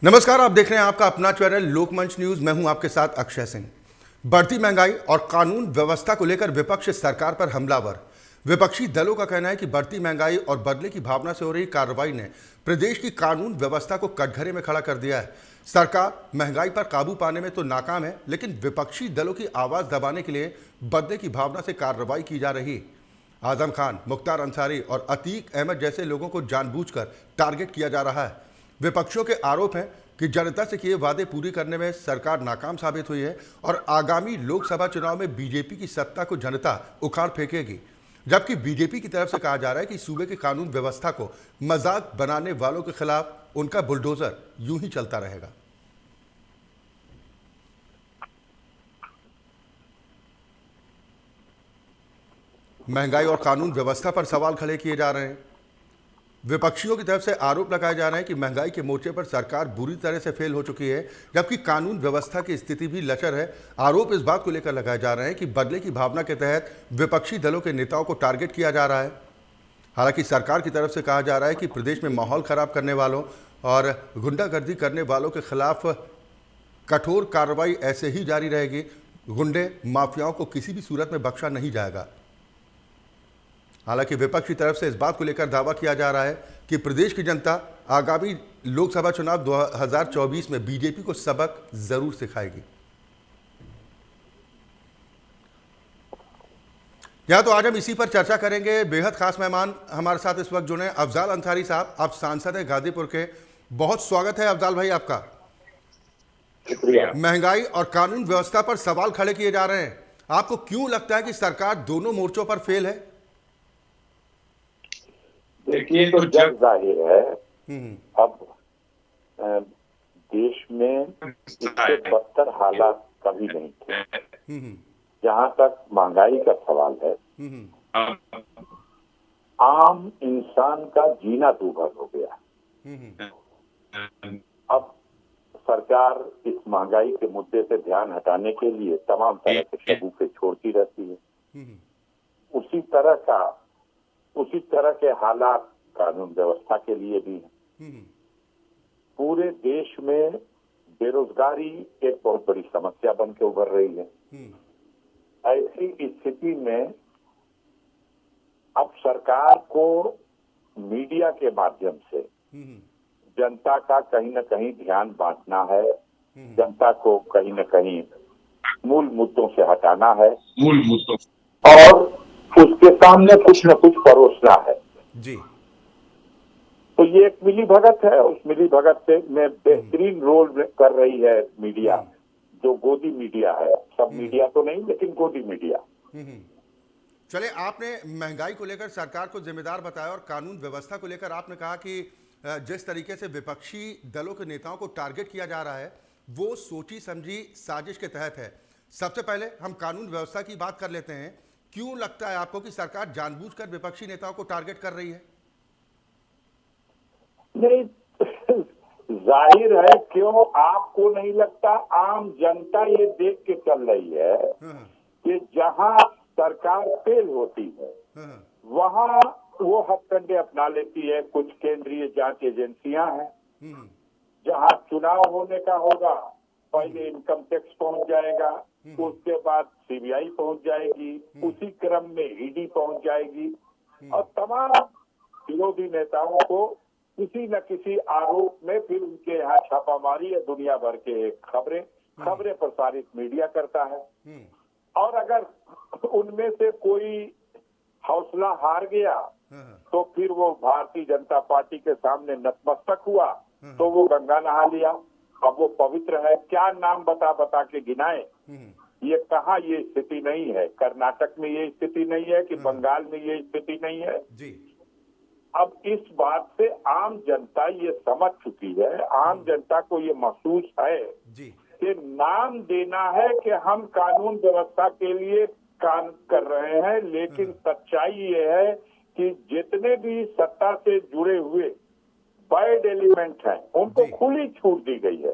नमस्कार, आप देख रहे हैं आपका अपना चैनल लोकमंच न्यूज। मैं हूं आपके साथ अक्षय सिंह। बढ़ती महंगाई और कानून व्यवस्था को लेकर विपक्ष सरकार पर हमलावर। विपक्षी दलों का कहना है कि बढ़ती महंगाई और बदले की भावना से हो रही कार्रवाई ने प्रदेश की कानून व्यवस्था को कटघरे में खड़ा कर दिया है। सरकार महंगाई पर काबू पाने में तो नाकाम है, लेकिन विपक्षी दलों की आवाज दबाने के लिए बदले की भावना से कार्रवाई की जा रही है। आजम खान, मुख्तार अंसारी और अतीक अहमद जैसे लोगों को जानबूझकर टारगेट किया जा रहा है। विपक्षियों के आरोप हैं कि जनता से किए वादे पूरी करने में सरकार नाकाम साबित हुई है और आगामी लोकसभा चुनाव में बीजेपी की सत्ता को जनता उखाड़ फेंकेगी। जबकि बीजेपी की तरफ से कहा जा रहा है कि सूबे की कानून व्यवस्था को मजाक बनाने वालों के खिलाफ उनका बुलडोजर यूं ही चलता रहेगा। महंगाई और कानून व्यवस्था पर सवाल खड़े किए जा रहे हैं। विपक्षियों की तरफ से आरोप लगाए जा रहे हैं कि महंगाई के मोर्चे पर सरकार बुरी तरह से फेल हो चुकी है, जबकि कानून व्यवस्था की स्थिति भी लचर है। आरोप इस बात को लेकर लगाए जा रहे हैं कि बदले की भावना के तहत विपक्षी दलों के नेताओं को टारगेट किया जा रहा है। हालांकि सरकार की तरफ से कहा जा रहा है कि प्रदेश में माहौल खराब करने वालों और गुंडागर्दी करने वालों के खिलाफ कठोर कार्रवाई ऐसे ही जारी रहेगी। गुंडे माफियाओं को किसी भी सूरत में बख्शा नहीं जाएगा। हालांकि विपक्ष की तरफ से इस बात को लेकर दावा किया जा रहा है कि प्रदेश की जनता आगामी लोकसभा चुनाव 2024 में बीजेपी को सबक जरूर सिखाएगी। या तो आज हम इसी पर चर्चा करेंगे। बेहद खास मेहमान हमारे साथ इस वक्त जुड़े हैं अफजाल अंसारी साहब। आप सांसद हैं गाजीपुर के। बहुत स्वागत है अफजाल भाई आपका। शुक्रिया। महंगाई और कानून व्यवस्था पर सवाल खड़े किए जा रहे हैं। आपको क्यों लगता है कि सरकार दोनों मोर्चों पर फेल है? देखिए, तो जग जाहिर है अब देश में इससे बदतर हालात कभी नहीं थे। जहां तक महंगाई का सवाल है, आम इंसान का जीना दूभर हो गया। अब सरकार इस महंगाई के मुद्दे से ध्यान हटाने के लिए तमाम तरह के शगुफे छोड़ती रहती है। उसी तरह के हालात कानून व्यवस्था के लिए भी है। पूरे देश में बेरोजगारी एक बहुत बड़ी समस्या बन के उभर रही है। ऐसी स्थिति में अब सरकार को मीडिया के माध्यम से जनता का कहीं न कहीं ध्यान बांटना है, जनता को कहीं न कहीं मूल मुद्दों से हटाना है और उसके सामने कुछ न कुछ परोसना है जी। तो ये एक मिली भगत है। उस मिली भगत से में बेहतरीन रोल कर रही है मीडिया, जो गोदी मीडिया है। सब मीडिया तो नहीं, लेकिन गोदी मीडिया। चले, आपने महंगाई को लेकर सरकार को जिम्मेदार बताया और कानून व्यवस्था को लेकर आपने कहा कि जिस तरीके से विपक्षी दलों के नेताओं को टारगेट किया जा रहा है वो सोची समझी साजिश के तहत है। सबसे पहले हम कानून व्यवस्था की बात कर लेते हैं। क्यों लगता है आपको कि सरकार जानबूझकर विपक्षी नेताओं को टारगेट कर रही है? नहीं, जाहिर है। क्यों आपको नहीं लगता? आम जनता ये देख के चल रही है कि जहां सरकार फेल होती है वहां वो हथकंडे अपना लेती है। कुछ केंद्रीय जांच एजेंसियां हैं। जहां चुनाव होने का होगा, पहले इनकम टैक्स पहुंच जाएगा, उसके बाद सीबीआई पहुंच जाएगी, उसी क्रम में ईडी पहुंच जाएगी और तमाम विरोधी नेताओं को किसी न किसी आरोप में फिर उनके यहाँ छापामारी या दुनिया भर के खबरें प्रसारित मीडिया करता है। और अगर उनमें से कोई हौसला हार गया तो फिर वो भारतीय जनता पार्टी के सामने नतमस्तक हुआ तो वो गंगा नहा लिया। अब वो पवित्र है, क्या नाम बता बता के गिनाए। ये कहाँ ये स्थिति नहीं है? कर्नाटक में ये स्थिति नहीं है कि बंगाल में ये स्थिति नहीं है जी। अब इस बात से आम जनता ये समझ चुकी है, आम जनता को ये महसूस है जी कि नाम देना है कि हम कानून व्यवस्था के लिए काम कर रहे हैं, लेकिन सच्चाई ये है कि जितने भी सत्ता से जुड़े हुए बैड एलिमेंट हैं उनको खुली छूट दी गई है।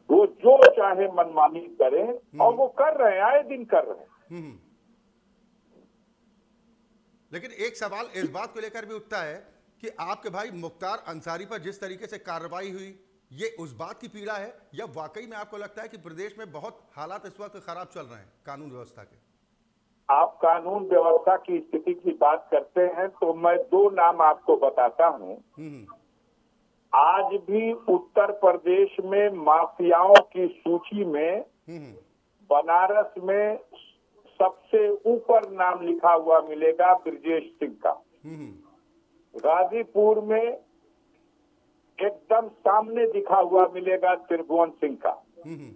वो जो चाहे मनमानी करें और वो कर रहे हैं, आए दिन कर रहे हैं। लेकिन एक सवाल इस बात को लेकर भी उठता है कि आपके भाई मुख्तार अंसारी पर जिस तरीके से कार्रवाई हुई, ये उस बात की पीड़ा है या वाकई में आपको लगता है कि प्रदेश में बहुत हालात इस वक्त खराब चल रहे हैं कानून व्यवस्था के? आप कानून व्यवस्था की स्थिति की बात करते हैं तो मैं दो नाम आपको बताता हूं। हम्म। आज भी उत्तर प्रदेश में माफियाओं की सूची में हम्म। बनारस में सबसे ऊपर नाम लिखा हुआ मिलेगा ब्रजेश सिंह का। हम्म। गाजीपुर में एकदम सामने दिखा हुआ मिलेगा त्रिभुवन सिंह का। हम्म।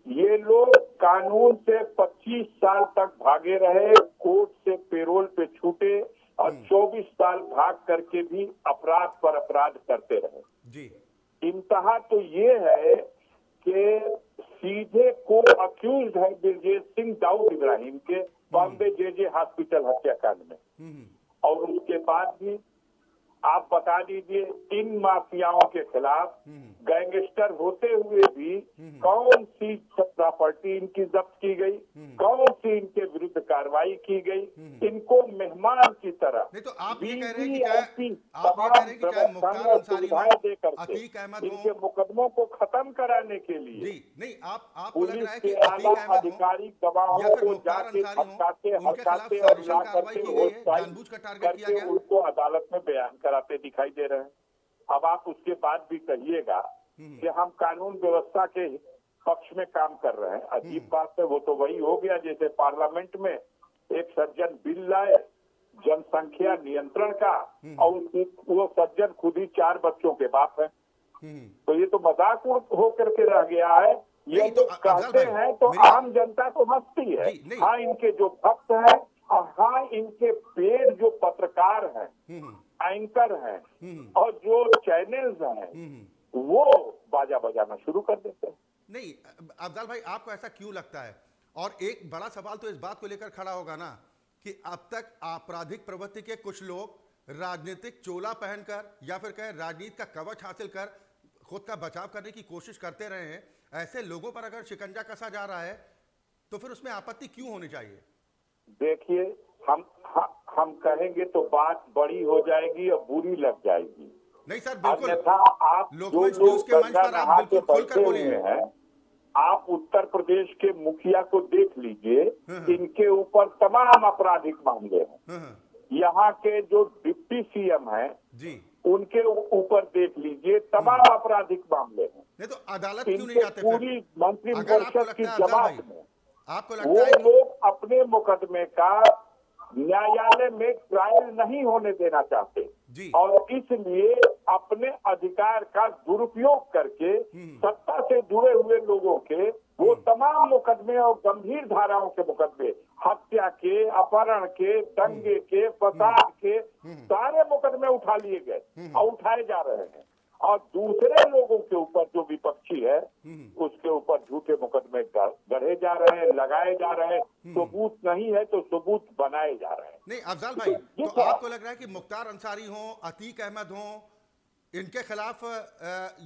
ये लोग कानून से 25 साल तक भागे रहे, कोर्ट से पेरोल पे छूटे और 24 साल भाग करके भी अपराध पर अपराध करते रहे। जी। इंतहा तो ये है कि सीधे को अक्यूज है ब्रजेश सिंह दाऊद इब्राहिम के बॉम्बे जे हॉस्पिटल हत्याकांड में। हम्म। और उसके बाद भी आप बता दीजिए इन माफियाओं के खिलाफ गैंगस्टर होते हुए भी कौन सी प्रॉपर्टी इनकी जब्त की गई, कौन सी इनके विरुद्ध कार्रवाई की गई। इनको मेहमान की तरह नहीं तो आप ये कह रहे हैं BBMP कि चाहे मुख्तार अंसारी हो, सुविधाएं दे करके अतीक अहमद इनके हो। मुकदमों को खत्म कराने के लिए जी नहीं, आपको लग पुलिस रहा है कि के अतीक आला अहमद हो अधिकारी या गवाहों फिर को मुख्तार जाके अंसारी हो, हटकाते उनके खिलाफ हटकाते और साजिशल ला कार्रवाई करके की गई है, होस्टाइल जानबूझकर टारगेट किया करके गया? उनको अदालत में बयान कराते दिखाई दे रहे हैं। अब आप उसके बाद भी कहिएगा कि हम कानून व्यवस्था के पक्ष में काम कर रहे हैं। अजीब बात है, वो तो वही हो गया जैसे पार्लियामेंट में एक सज्जन बिल लाए जनसंख्या नियंत्रण का और वो सज्जन खुद ही 4 बच्चों के बाप है। तो ये तो मजाक हो करके रह गया है। ये नहीं तो लोग कहते भाई, हैं तो मेरी आम जनता तो हंसती है। जी, नहीं। हाँ, इनके जो भक्त हैं और हाँ इनके पेड़ जो पत्रकार हैं, एंकर हैं और जो चैनल्स हैं वो बाजा बजाना शुरू कर देते हैं। नहीं अफजल भाई, आपको ऐसा क्यों लगता है? और एक बड़ा सवाल तो इस बात को लेकर खड़ा होगा ना कि अब तक आपराधिक प्रवृत्ति के कुछ लोग राजनीतिक चोला पहनकर या फिर कहें राजनीति का कवच हासिल कर खुद का बचाव करने की कोशिश करते रहे हैं। ऐसे लोगों पर अगर शिकंजा कसा जा रहा है तो फिर उसमें आपत्ति क्यों होनी चाहिए? देखिए, हम कहेंगे तो बात बड़ी हो जाएगी और बुरी लग जाएगी। नहीं सर, बिल्कुल। अन्यथा आप जो लोकमंच न्यूज लोग के मंच गंगा पर आप नहा के बिल्कुल खुलकर बैठे बोलिए। हुए हैं, आप उत्तर प्रदेश के मुखिया को देख लीजिए, इनके ऊपर तमाम आपराधिक मामले हैं। यहाँ के जो डिप्टी सीएम हैं जी, उनके ऊपर देख लीजिए तमाम आपराधिक मामले हैं। नहीं तो अदालत क्यों नहीं जाते? पूरी मंत्रिपरिषद की अफजल भाई, जमात में आपको वो लगता है कि लोग अपने मुकदमे का न्यायालय में ट्रायल नहीं होने देना चाहते जी, और इसलिए अपने अधिकार का दुरुपयोग करके सत्ता से जुड़े हुए लोगों के वो तमाम मुकदमे और गंभीर धाराओं के मुकदमे, हत्या के, अपहरण के, दंगे के, फसाद के सारे मुकदमे उठा लिए गए और उठाए जा रहे हैं। और दूसरे लोगों के ऊपर जो विपक्षी है उसके ऊपर झूठे मुकदमे गढ़े जा रहे हैं, लगाए जा रहे हैं। सबूत नहीं है तो सबूत बनाए जा रहे हैं। नहीं अफजल भाई, तो आपको लग रहा है कि मुख्तार अंसारी हो, अतीक अहमद हो, इनके खिलाफ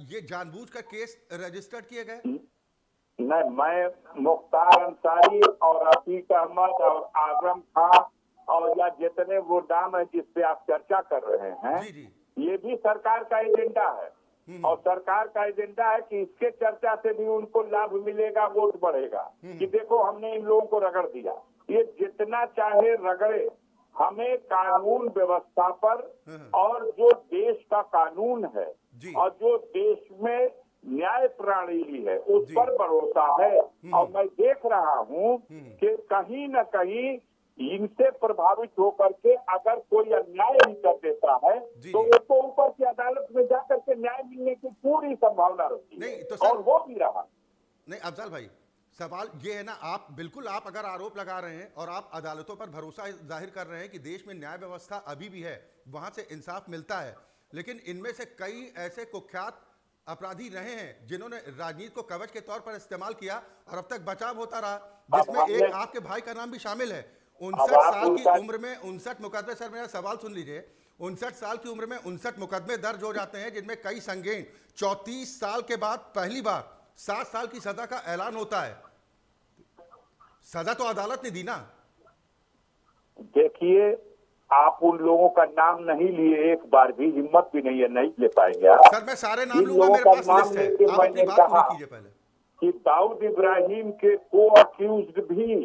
ये जानबूझकर केस रजिस्टर्ड किए गए? नहीं, मैं मुख्तार अंसारी और अतीक अहमद और आजम खान और या जितने वो नाम है जिस पे आप चर्चा कर रहे हैं, जी जी, ये भी सरकार का एजेंडा है और सरकार का एजेंडा है कि इसके चर्चा से भी उनको लाभ मिलेगा, वोट बढ़ेगा कि देखो हमने इन लोगों को रगड़ दिया। ये जितना चाहे रगड़े, हमें कानून व्यवस्था पर और जो देश का कानून है और जो देश में न्याय प्रणाली है उस पर भरोसा है। और मैं देख रहा हूँ कि कहीं न कहीं इनसे प्रभावित होकर के अगर कोई अन्याय भी कर देता है तो उसको ऊपर की अदालत में जाकर के न्याय मिलने की पूरी संभावना रहती है तो सर, और वो भी रहा। नहीं अफजल भाई, सवाल ये है ना, आप बिल्कुल आप अगर आरोप लगा रहे हैं और आप अदालतों पर भरोसा जाहिर कर रहे हैं कि देश में न्याय व्यवस्था अभी भी है, वहां से इंसाफ मिलता है, लेकिन इनमें से कई ऐसे कुख्यात अपराधी रहे हैं जिन्होंने राजनीति को कवच के तौर पर इस्तेमाल किया और अब तक बचाव होता रहा, जिसमें एक आपके भाई का नाम भी शामिल है। 59 साल की उम्र में 59 मुकदमे, सर मेरा सवाल सुन लीजिए, 59 साल की उम्र में 59 मुकदमे दर्ज हो जाते हैं जिनमें कई संगीन, 34 साल के बाद पहली बार 7 साल की सजा का ऐलान होता है। सजा तो अदालत ने दी ना। देखिए, आप उन लोगों का नाम नहीं लिए, एक बार भी, हिम्मत भी नहीं है, नहीं ले पाएंगे आप। सर मैं सारे नाम इन लूंगा, लोगों मेरे का पास नाम लिस्ट है, लेके आप अपनी मैंने बात पूरी कहा कीजिए पहले। कि दाऊद इब्राहिम के को अक्यूज्ड भी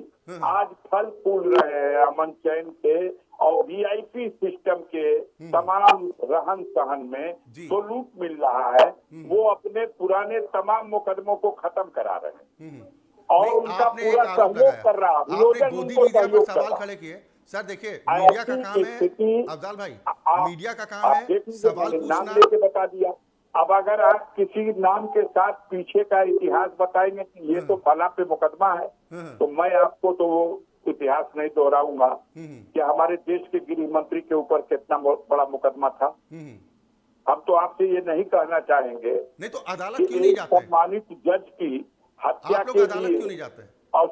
आज फल फूल रहे हैं अमन चैन के और वीआईपी सिस्टम के तमाम रहन सहन में जी। तो लूट मिल रहा है। वो अपने पुराने तमाम मुकदमों को खत्म करा रहे हैं और नहीं, उनका आपने पूरा एक आरोप सहयोग लगाया, कर रहा, आपने विरोधन गोदी उनको मीडिया पर सहयोग कर सवाल रहा। खड़े किए। सर देखिए, मीडिया का काम है, स्थिति अफजाल भाई, आप मीडिया का काम है देख लीजिए, सवाल मैंने नाम पूछना। लेके बता दिया। अब अगर आप किसी नाम के साथ पीछे का इतिहास बताएंगे कि ये तो फला पे मुकदमा है, तो मैं आपको तो वो इतिहास नहीं दोहराऊंगा कि हमारे देश के गृह मंत्री के ऊपर कितना बड़ा मुकदमा था। हम तो आपसे ये नहीं कहना चाहेंगे नहीं तो अदालत कि क्यों नहीं एक जाते हैं? सम्मानित जज की हत्या आप लोग के अदालत क्यों लिए नहीं जाते हैं? और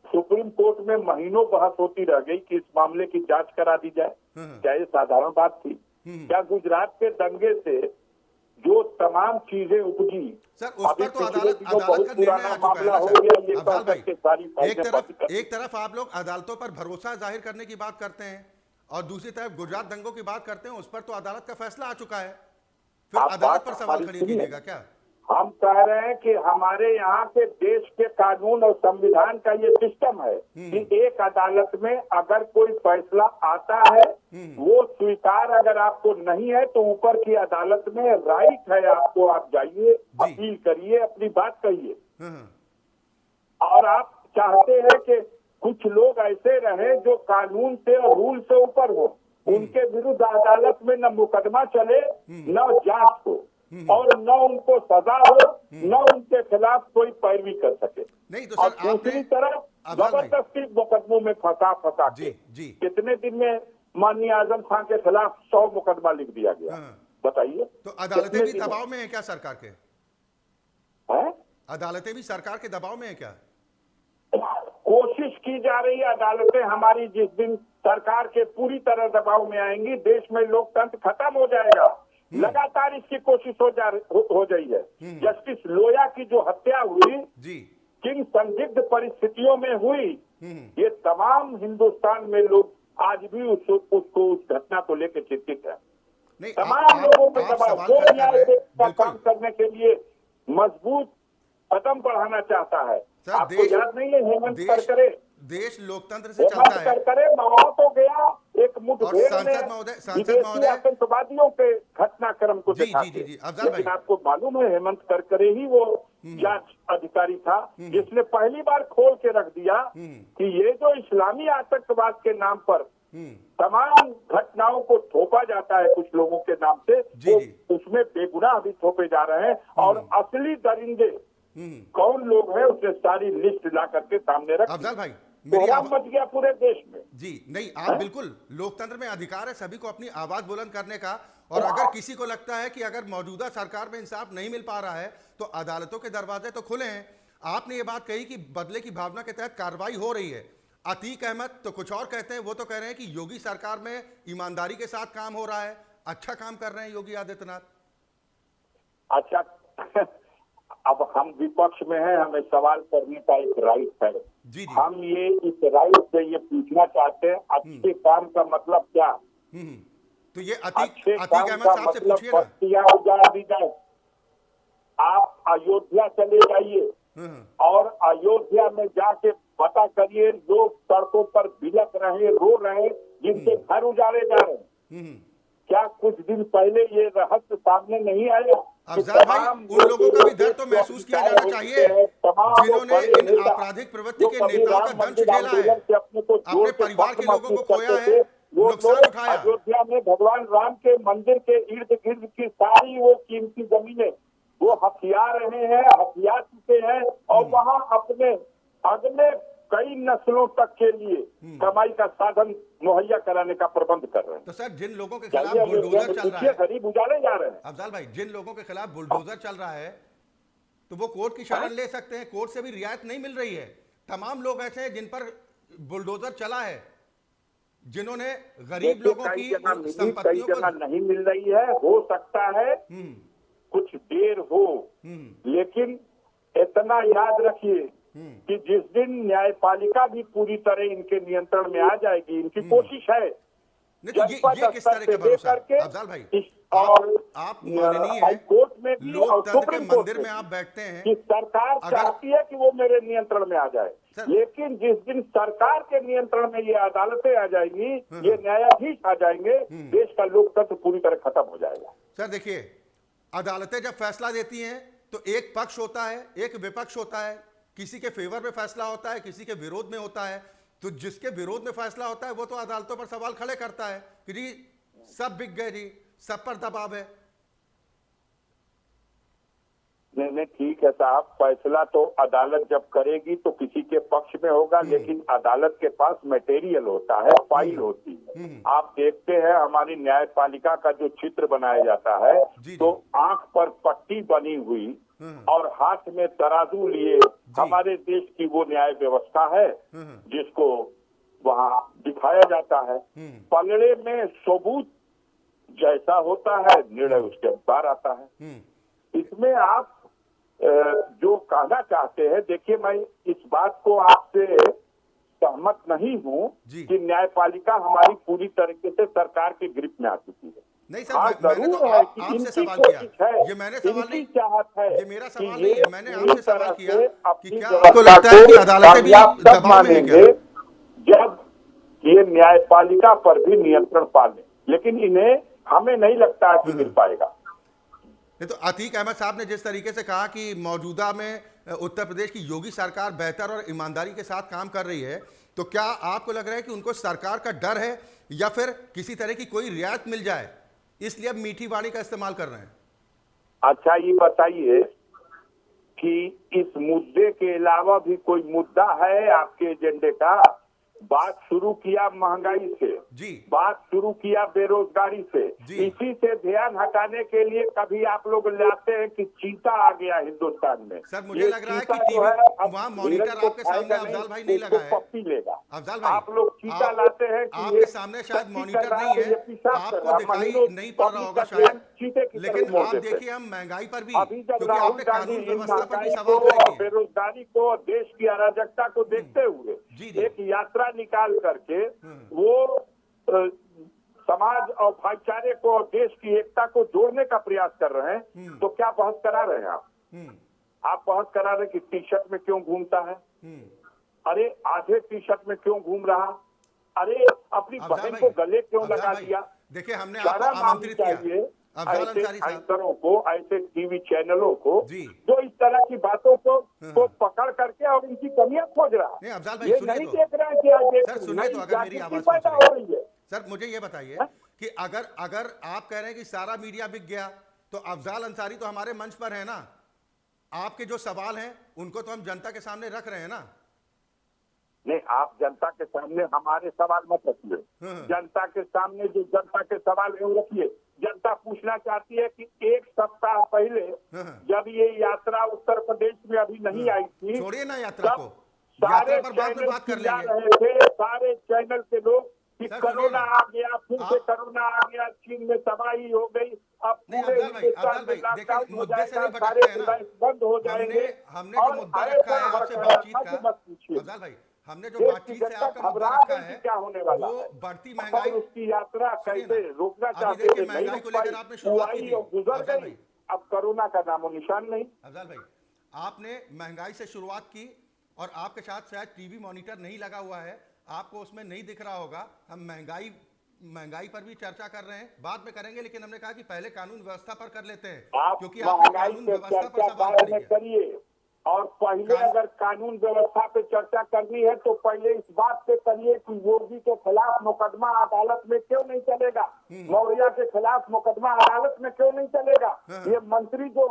सुप्रीम कोर्ट में महीनों बहस होती रह गई कि इस मामले की जांच करा दी जाए। क्या ये साधारण बात थी? क्या गुजरात के दंगे से जो तमाम चीजें उपजी, सर उस अभी पर तो पिछले अदालत दिनों अदालत बहुत का निर्णय पुराना आ चुका है मामला ना हो गया, ये सर। अफजाल कह भाई, करके सारी फाइलें बंद कर दी। एक तरफ आप लोग अदालतों पर भरोसा जाहिर करने की बात करते हैं और दूसरी तरफ गुजरात दंगों की बात करते हैं, उस पर तो अदालत का फैसला आ चुका है, फिर आप अदालत बात पर सवाल हमारी खड़े सुनिए। कीजिएगा क्या? हम कह रहे हैं कि हमारे यहाँ के देश के कानून और संविधान का ये सिस्टम है कि एक अदालत में अगर कोई फैसला आता है, वो स्वीकार अगर आपको नहीं है तो ऊपर की अदालत में राइट है आपको, आप जाइए, अपील करिए, अपनी बात कहिए। और आप चाहते हैं कि कुछ लोग ऐसे रहे जो कानून से और रूल से ऊपर हो, उनके विरुद्ध अदालत में न मुकदमा चले, न जांच हो और न उनको सजा हो, न उनके खिलाफ कोई पैरवी कर सके। नहीं तो और सर दूसरी आपने तरफ जबरदस्ती मुकदमों में फंसा के जी। कितने दिन में माननीय आजम खान के खिलाफ 100 मुकदमा लिख दिया गया। बताइए, तो अदालतें भी दबाव में है क्या सरकार के? अदालतें भी सरकार के दबाव में है क्या? कोशिश की जा रही है। अदालतें हमारी जिस दिन सरकार के पूरी तरह दबाव में आएंगी, देश में लोकतंत्र खत्म हो जाएगा। लगातार इसकी कोशिश हो रही है। जस्टिस लोया की जो हत्या हुई जी, किन संदिग्ध परिस्थितियों में हुई, ये तमाम हिंदुस्तान में लोग आज भी उस घटना को लेकर चिंतित है। नहीं तमाम लोगों पे दबाव, जो न्याय का काम बिल्कुल करने के लिए मजबूत कदम बढ़ाना चाहता है। सर, आपको याद नहीं है हेमंत करकरे? देश लोकतंत्र से चलता है करकरे मारा तो गया एक और मुठभेड़ सांसद में महोदय आतंकवादियों के घटनाक्रम को जी, दिखा जी, के। जी, जी, अफजाल लेकिन भाई। आपको मालूम है हेमंत करकरे ही वो जांच अधिकारी था जिसने पहली बार खोल के रख दिया कि ये जो इस्लामी आतंकवाद के नाम पर तमाम घटनाओं को थोपा जाता है कुछ लोगों के नाम से, जी, तो उसमें बेगुनाह भी थोपे जा रहे हैं और असली दरिंदे कौन लोग हैं उसने सारी लिस्ट ला करके सामने रख। अफजाल भाई, कोहराम मच गया पूरे देश में। जी नहीं, आप बिल्कुल, लोकतंत्र में अधिकार है सभी को अपनी आवाज बुलंद करने का, और अगर किसी को लगता है कि अगर मौजूदा सरकार में इंसाफ नहीं मिल पा रहा है तो अदालतों के दरवाजे तो खुले हैं। आपने ये बात कही कि बदले की भावना के तहत कार्रवाई हो रही है। अतीक अहमद तो कुछ और कहते हैं, वो तो कह रहे हैं कि योगी सरकार में ईमानदारी के साथ काम हो रहा है, अच्छा काम कर रहे हैं योगी आदित्यनाथ। अच्छा अब हम विपक्ष में हैं, हमें सवाल करने का एक राइट है। जी। हम ये इस राइट से ये पूछना चाहते हैं, अच्छे काम का मतलब क्या? तो ये अच्छे अतीक काम अहमद का साहब से मतलब पूछिए ना। बस्तियां उजाड़ दी जाए। आप अयोध्या चले जाइए और अयोध्या में जाके पता करिए, लोग सड़कों पर बिलक रहे, रो रहे, जिनके घर उजाड़े जा रहे हैं। क्या कुछ दिन पहले ये रहस्य सामने नहीं आया? अफजाल भाई, उन लोगों का भी दर्द तो महसूस किया जाना चाहिए जिन्होंने इन आपराधिक प्रवृत्ति के नेताओं का दंश झेला है, अपने परिवार के लोगों को खोया है, नुकसान उठाया। अयोध्या में भगवान राम के मंदिर के इर्द गिर्द की सारी वो कीमती जमीनें वो हथिया रहे हैं, हथिया चुके हैं और वहाँ अपने अगले कई नस्लों तक के लिए कमाई का साधन मुहैया कराने का प्रबंध कर रहे हैं। तो सर, जिन लोगों के खिलाफ बुलडोजर चल रहा है, गरीब उजाड़े जा रहे हैं। अफजाल भाई, जिन लोगों के खिलाफ बुलडोजर चल रहा है तो वो कोर्ट की शरण ले सकते हैं, कोर्ट से भी रियायत नहीं मिल रही है। तमाम लोग ऐसे हैं जिन पर बुलडोजर चला है, जिन्होंने गरीब लोगों की संपत्तियों को नहीं मिल रही है। हो सकता है कुछ देर हो, लेकिन इतना याद रखिए कि जिस दिन न्यायपालिका भी पूरी तरह इनके नियंत्रण में आ जाएगी, इनकी कोशिश है नहीं तो ये किस तरह का भरोसा है अफजाल भाई? और आप माननीय हाई कोर्ट में भी और लोकतंत्र के सुप्रीम कोर्ट मंदिर में में आप बैठते हैं, कि सरकार चाहती है कि वो मेरे नियंत्रण में आ जाए, लेकिन जिस दिन सरकार के नियंत्रण में ये अदालतें आ जाएंगी, ये न्यायाधीश आ जाएंगे, देश का लोकतंत्र पूरी तरह खत्म हो जाएगा। सर देखिए, अदालतें जब फैसला देती हैं तो एक पक्ष होता है, एक विपक्ष होता है, किसी के फेवर में फैसला होता है, किसी के विरोध में होता है। तो जिसके विरोध में फैसला होता है वो तो अदालतों पर सवाल खड़े करता है कि जी सब बिक गए, जी सब पर दबाव है। नहीं ठीक है साहब, फैसला तो अदालत जब करेगी तो किसी के पक्ष में होगा, लेकिन अदालत के पास मटेरियल होता है, फाइल होती है। आप देखते हैं हमारी न्यायपालिका का जो चित्र बनाया जाता है, तो आंख पर पट्टी बनी हुई और हाथ में तराजू लिए हमारे देश की वो न्याय व्यवस्था है जिसको वहाँ दिखाया जाता है। पलड़े में सबूत जैसा होता है, निर्णय उसके अनुसार आता है। इसमें आप जो कहना चाहते हैं, देखिए मैं इस बात को आपसे सहमत नहीं हूँ कि न्यायपालिका हमारी पूरी तरीके से सरकार के ग्रिप में आ चुकी है। नहीं सर, मैंने तो आपसे सवाल किया, ये मैंने सवाल नहीं, चाहत है, ये मेरा सवाल नहीं है, मैंने आपसे सवाल किया कि क्या आपको लगता है कि अदालतें भी दबाव में हैं क्या? जब ये न्यायपालिका पर भी नियंत्रण पा ले, लेकिन इन्हें हमें नहीं लगता है कि मिल पाएगा। नहीं तो अतीक अहमद साहब ने जिस तरीके से कहा कि मौजूदा में उत्तर प्रदेश की योगी सरकार बेहतर और ईमानदारी के साथ काम कर रही है, तो क्या आपको लग रहा है कि उनको सरकार का डर है या फिर किसी तरह की कोई रियायत मिल जाए इसलिए अब मीठी वाणी का इस्तेमाल कर रहे हैं? अच्छा ये बताइए कि इस मुद्दे के अलावा भी कोई मुद्दा है आपके एजेंडे का? बात शुरू किया महंगाई से, जी बात शुरू किया बेरोजगारी से, इसी से ध्यान हटाने के लिए कभी आप लोग लाते हैं कि चीता आ गया हिंदुस्तान में। सर मुझे लग रहा है कि टीवी वहाँ मॉनिटर आपके सामने अफजाल भाई नहीं लगा है, पप्पी लेगा। अफजाल भाई आप लोग चीता लाते हैं कि आपके सामने शायद मॉनिटर नहीं है, आपको दिखाई नहीं पड़ रहा होगा शायद, लेकिन आप देखिए हम महंगाई पर भी, क्योंकि आपने कानून व्यवस्था पर भी सवाल खड़े किए, बेरोजगारी को, देश की अराजकता को देखते हुए एक यात्रा निकाल करके वो समाज और भाईचारे को और देश की एकता को जोड़ने का प्रयास कर रहे हैं। तो क्या बहस करा रहे हैं आप बहस करा रहे हैं कि टी शर्ट में क्यों घूमता है? अरे आधे टी शर्ट में क्यों घूम रहा? अरे अपनी बहन को गले क्यों लगा दिया? देखिए हमने आपको आमंत्रित किया ऐसे एंकरों को, ऐसे टीवी चैनलों को जो इस तरह की बातों को पकड़ करके और इनकी कमियां खोज रहा है। अफजाल भाई ये सुनिए नहीं तो, देख रहा है कि आज सर सुनिए तो, अगर मेरी आवाज पैदा हो रही है। सर मुझे ये बताइए कि अगर आप कह रहे हैं कि सारा मीडिया बिक गया, तो अफजाल अंसारी तो हमारे मंच पर है ना, आपके जो सवाल हैं उनको तो हम जनता के सामने रख रहे हैं ना। नहीं, आप जनता के सामने हमारे सवाल मत रखिए, जनता के सामने जो जनता के सवाल है वो रखिए। जनता पूछना चाहती है कि एक सप्ताह पहले जब ये यात्रा उत्तर प्रदेश में अभी नहीं आई थी, छोड़िए ना यात्रा को, सारे यात्रा पर बाद में बात कर लेंगे। रहे थे सारे चैनल के लोग कि कोरोना आ गया, फिर से कोरोना आ गया, चीन में तबाही हो गई, अब पूरे हिंदुस्तान में लॉकडाउन हो जाएगा, सारे फ्लाइट बंद हो जाएंगे। हमने जो मुद्दा रखा है आपसे बातचीत का, अफजाल भाई हमने जो बातचीत से आपका मुद्दा रखा है क्या होने वाला वो है, बढ़ती महंगाई, उसकी यात्रा कैसे रोकना चाहते थे, महंगाई को लेकर आपने शुरुआत की थी, गुजर गई, अब कोरोना का नामो निशान नहीं। अफजाल भाई आपने महंगाई से शुरुआत की और आपके साथ शायद टीवी मॉनिटर नहीं लगा हुआ है, आपको उसमें नहीं दिख रहा होगा। हम महंगाई पर भी चर्चा कर रहे हैं, बाद में करेंगे, लेकिन हमने कहा कि पहले कानून व्यवस्था पर कर लेते हैं, क्योंकि आपने कानून व्यवस्था पर सवाल करिए। और पहले अगर कानून व्यवस्था पे चर्चा करनी है तो पहले इस बात पे करिए कि योगी के खिलाफ मुकदमा अदालत में क्यों नहीं चलेगा, मौर्या के खिलाफ मुकदमा अदालत में क्यों नहीं चलेगा। ये मंत्री जो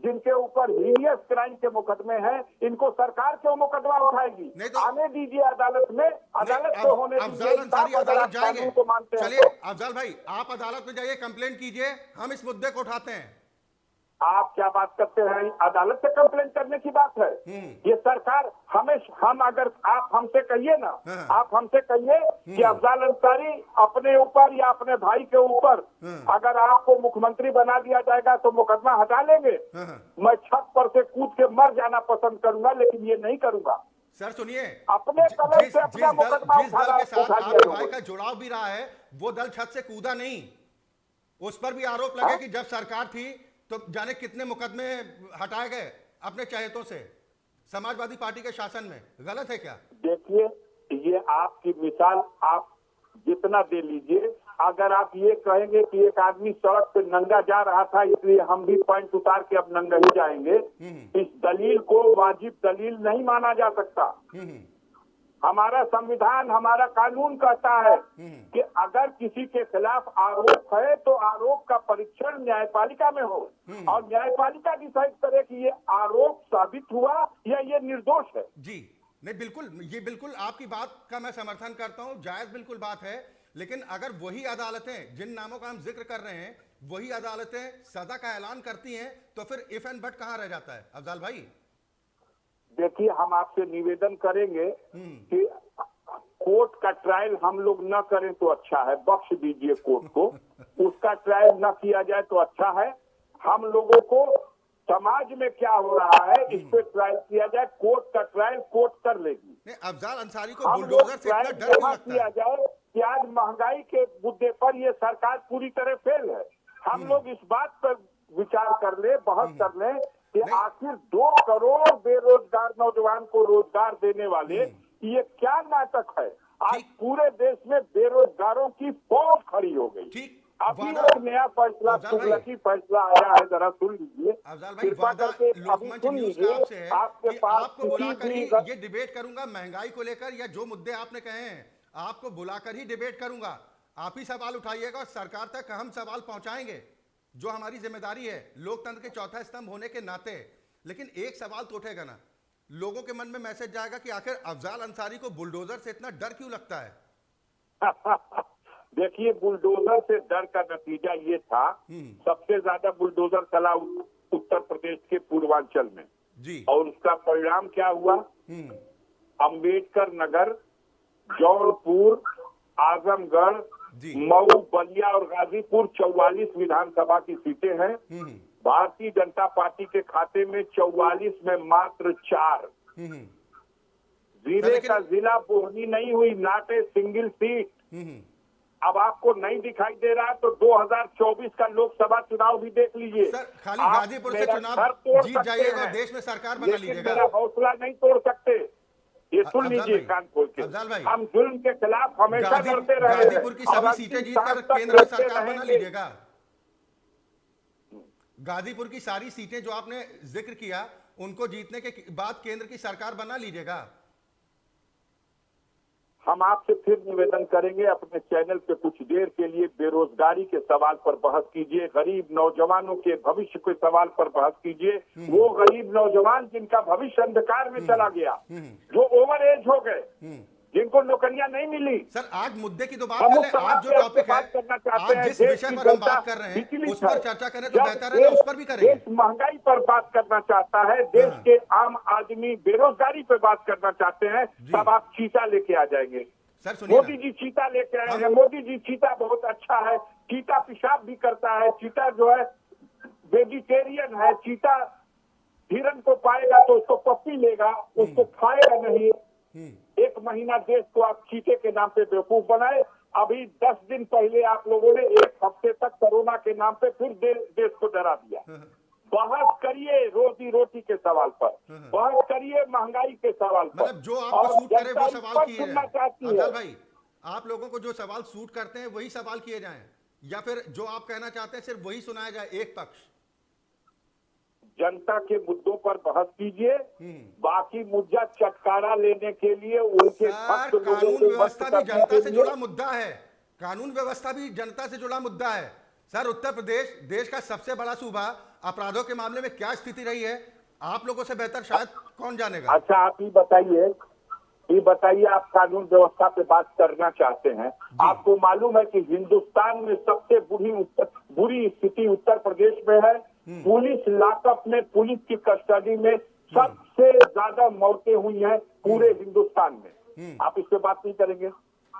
जिनके ऊपर हीनियस क्राइम के मुकदमे हैं, इनको सरकार क्यों मुकदमा उठाएगी? तो आने दीजिए अदालत में, अदालत को होने अफजाल अंसारी अदालत जाएंगे, को मानते हैं। चलिए अफजाल भाई आप अदालत में जाइए, कंप्लेंट कीजिए, हम इस मुद्दे को उठाते हैं। आप क्या बात करते हैं? अदालत से कंप्लेन करने की बात है। ये सरकार हम अगर आप हमसे कहिए ना, आप हमसे कहिए कि अफजाल अंसारी अपने ऊपर या अपने भाई के ऊपर अगर आपको मुख्यमंत्री बना दिया जाएगा तो मुकदमा हटा लेंगे। मैं छत पर से कूद के मर जाना पसंद करूंगा, लेकिन ये नहीं करूंगा। सर सुनिए, अपने कलम जिस से अपना जिस दल मुकदमा जिस दल के साथ उठा आपके लिया भाई लोगों का ने। जुड़ाव भी रहा है, वो दल छत से कूदा नहीं। उस पर भी आरोप लगे कि जब सरकार थी तो जाने कितने मुकदमे हटाए गए अपने चहेतों से समाजवादी पार्टी के शासन में। गलत है क्या? देखिए, ये आपकी मिसाल आप जितना दे लीजिए, अगर आप ये कहेंगे कि एक आदमी सड़क पे नंगा जा रहा था इसलिए हम भी पैंट उतार के अब नंगा ही जाएंगे, इस दलील को वाजिब दलील नहीं माना जा सकता। हमारा संविधान, हमारा कानून कहता है कि अगर किसी के खिलाफ आरोप है तो आरोप का परीक्षण न्यायपालिका में हो और न्यायपालिका डिसाइड करे कि ये आरोप साबित हुआ या ये निर्दोष है। जी नहीं, बिल्कुल, ये बिल्कुल आपकी बात का मैं समर्थन करता हूं, जायज बिल्कुल बात है। लेकिन अगर वही अदालतें, जिन नामों का हम जिक्र कर रहे हैं, वही अदालतें सजा का ऐलान करती हैं, तो फिर इफ एंड बट कहां रह जाता है अफजाल भाई? देखिए, हम आपसे निवेदन करेंगे कि कोर्ट का ट्रायल हम लोग न करें तो अच्छा है, बख्श दीजिए कोर्ट को। उसका ट्रायल न किया जाए तो अच्छा है। हम लोगों को समाज में क्या हो रहा है इस पे ट्रायल किया जाए। कोर्ट का ट्रायल कोर्ट कर लेगी। नहीं, अफजाल अंसारी को हम लोग बुलडोजर से इतना ट्रायल डर क्यों यहाँ लगता किया है? जाए कि आज महंगाई के मुद्दे पर ये सरकार पूरी तरह फेल है। हम लोग इस बात पर विचार कर ले, बहस कर ले कि आखिर 2 करोड़ बेरोजगार नौजवान को रोजगार देने वाले ये क्या नाटक है। आज पूरे देश में बेरोजगारों की फौज खड़ी हो गई। ठीक, अभी वादा- एक नया फैसला, अफजाल भाई, तुगलकी फैसला आया है, जरा सुन लीजिए। अफजाल भाई, कृपा वादा करके अभी लोकमंच सुन न्यूज का लीजिए। आपसे है आपके कि पास आपको किसी बुलाकर ही भी ये डिबेट करूंगा महंगाई को लेकर, या जो मुद्दे आपने कहे हैं आपको बुलाकर ही डिबेट करूंगा। आप ही सवाल उठाइएगा और सरकार तक हम सवाल पहुंचाएंगे, जो हमारी जिम्मेदारी है लोकतंत्र के चौथा स्तंभ होने के नाते। लेकिन एक सवाल तो उठेगा ना, लोगों के मन में मैसेज जाएगा कि आखिर अफजाल अंसारी को बुलडोजर से इतना डर क्यों लगता है? देखिए, बुलडोजर से डर का नतीजा ये था, सबसे ज्यादा बुलडोजर चला उत्तर प्रदेश के पूर्वांचल में जी, और उसका परिणाम क्या हुआ? अंबेडकर नगर, जौनपुर, आजमगढ़, मऊ, बलिया और गाजीपुर 44 विधानसभा की सीटें हैं। भारतीय जनता पार्टी के खाते में 44 में मात्र 4। जिले का जिला बोहनी नहीं हुई, नॉट ए सिंगल सीट। अब आपको नहीं दिखाई दे रहा तो 2024 का लोकसभा चुनाव भी देख लीजिए। सर खाली गाजीपुर से चुनाव जीत जाइएगा और देश में सरकार बना लीजिएगा। मेरा हौसला नहीं तोड़ सकते। ये सुन लीजिए कान खोल के, हम जुल्म के खिलाफ हमेशा लड़ते रहे। गाजीपुर की सभी सीटें जीतकर केंद्र में सरकार बना लीजिएगा। गाजीपुर की सारी सीटें जो आपने जिक्र किया, उनको जीतने के बाद केंद्र की सरकार बना लीजिएगा। हम आपसे फिर निवेदन करेंगे, अपने चैनल पे कुछ देर के लिए बेरोजगारी के सवाल पर बहस कीजिए, गरीब नौजवानों के भविष्य के सवाल पर बहस कीजिए। वो गरीब नौजवान जिनका भविष्य अंधकार में चला गया, जो ओवर एज हो गए, जिनको नौकरियां नहीं मिली। सर आज मुद्दे की तो बात कर लें, आज जो टॉपिक है, आज जिस विषय पर हम बात कर रहे हैं उस पर चर्चा करें तो बेहतर है ना, उस पर भी करेंगे। देश महंगाई पर बात करना चाहता है, देश के आम आदमी बेरोजगारी पर बात करना चाहते हैं, तब आप चीता लेके आ जाएंगे। सर सुनिए, मोदी जी चीता लेके आए हैं। मोदी जी चीता बहुत अच्छा है, चीता पेशाब भी करता है, चीता जो है वेजिटेरियन है। चीता हिरन को पाएगा तो उसको पप्पी लेगा, उसको खाएगा नहीं। 1 महीना देश को आप चीते के नाम पे बेवकूफ बनाए। अभी 10 दिन पहले आप लोगों ने 1 हफ्ते तक कोरोना के नाम पे फिर देश को डरा दिया। बहस करिए रोजी रोटी के सवाल पर, बहस करिए महंगाई के सवाल पर। मतलब जो आपको सूट करे वो सवाल किए जाएं। अफजाल भाई, आप लोगों को जो सवाल सूट करते हैं वही सवाल किए जाएं, या फिर जो आप कहना चाहते हैं सिर्फ वही सुनाया जाए एक पक्ष? जनता के मुद्दों पर बहस कीजिए, बाकी मुद्दा चटकारा लेने के लिए उनके कानून व्यवस्था भी जनता से जुड़ा मुद्दा है। कानून व्यवस्था भी जनता से जुड़ा मुद्दा है। सर उत्तर प्रदेश देश का सबसे बड़ा सूबा, अपराधों के मामले में क्या स्थिति रही है आप लोगों से बेहतर शायद कौन जानेगा। अच्छा, आप ये बताइए, आप कानून व्यवस्था पे बात करना चाहते हैं। आपको मालूम है कि हिंदुस्तान में सबसे बुरी स्थिति उत्तर प्रदेश में है। पुलिस लॉकअप में, पुलिस की कस्टडी में सबसे ज्यादा मौतें हुई हैं पूरे हिंदुस्तान में। आप इस पे बात नहीं करेंगे।